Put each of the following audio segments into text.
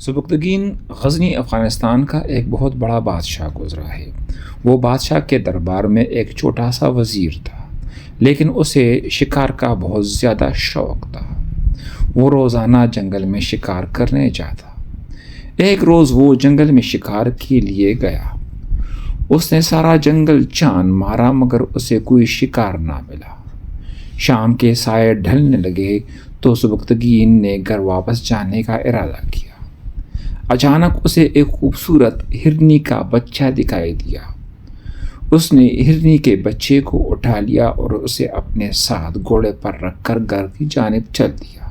سبکتگین غزنی افغانستان کا ایک بہت بڑا بادشاہ گزرا ہے۔ وہ بادشاہ کے دربار میں ایک چھوٹا سا وزیر تھا، لیکن اسے شکار کا بہت زیادہ شوق تھا۔ وہ روزانہ جنگل میں شکار کرنے جاتا۔ ایک روز وہ جنگل میں شکار کے لیے گیا۔ اس نے سارا جنگل جان مارا مگر اسے کوئی شکار نہ ملا۔ شام کے سائے ڈھلنے لگے تو سبکتگین نے گھر واپس جانے کا ارادہ کیا۔ اچانک اسے ایک خوبصورت ہرنی کا بچہ دکھائی دیا۔ اس نے ہرنی کے بچے کو اٹھا لیا اور اسے اپنے ساتھ گھوڑے پر رکھ کر گھر کی جانب چل دیا۔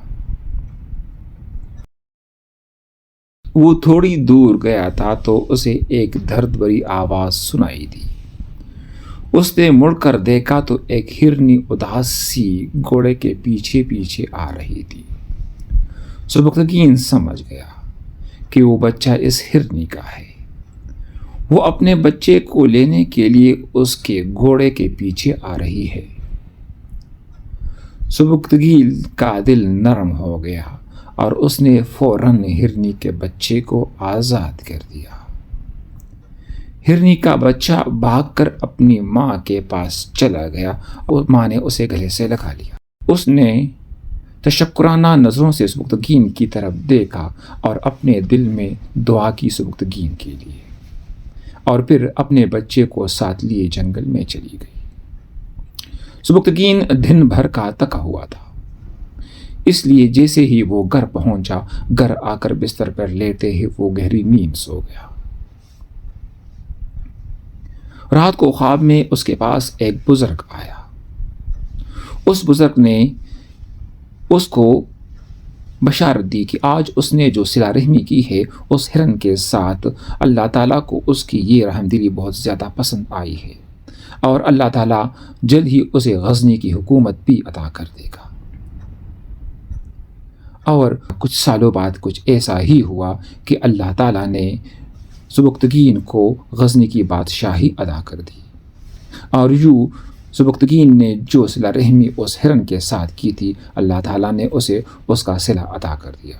وہ تھوڑی دور گیا تھا تو اسے ایک درد بھری آواز سنائی دی۔ اس نے مڑ کر دیکھا تو ایک ہرنی اداس سی گھوڑے کے پیچھے پیچھے آ رہی تھی۔ سبکتگین سمجھ گیا کہ وہ بچہ اس ہرنی کا ہے۔ وہ اپنے بچے کو لینے کے لیے اس کے گھوڑے کے پیچھے آ رہی ہے۔ سبکتگین کا دل نرم ہو گیا اور اس نے فوراً ہرنی کے بچے کو آزاد کر دیا۔ ہرنی کا بچہ بھاگ کر اپنی ماں کے پاس چلا گیا اور ماں نے اسے گلے سے لگا لیا۔ اس نے تشکرانہ نظروں سے سبکتگین کی طرف دیکھا اور اپنے دل میں دعا کی سبکتگین کے لیے، اور پھر اپنے بچے کو ساتھ لیے جنگل میں چلی گئی۔ سبکتگین دن بھر کا تھکا ہوا تھا، اس لیے جیسے ہی وہ گھر پہنچا، گھر آ کر بستر پر لیٹے ہی وہ گہری نیند سو گیا۔ رات کو خواب میں اس کے پاس ایک بزرگ آیا۔ اس بزرگ نے اس کو بشارت دی کہ آج اس نے جو صلہ رحمی کی ہے اس ہرن کے ساتھ، اللہ تعالیٰ کو اس کی یہ رحم دلی بہت زیادہ پسند آئی ہے اور اللہ تعالیٰ جلد ہی اسے غزنی کی حکومت بھی عطا کر دے گا۔ اور کچھ سالوں بعد کچھ ایسا ہی ہوا کہ اللہ تعالیٰ نے سبکتگین کو غزنی کی بادشاہی عطا کر دی، اور یوں سبکتگین نے جو صلہ رحمی اس ہرن کے ساتھ کی تھی، اللہ تعالیٰ نے اسے اس کا صلہ عطا کر دیا۔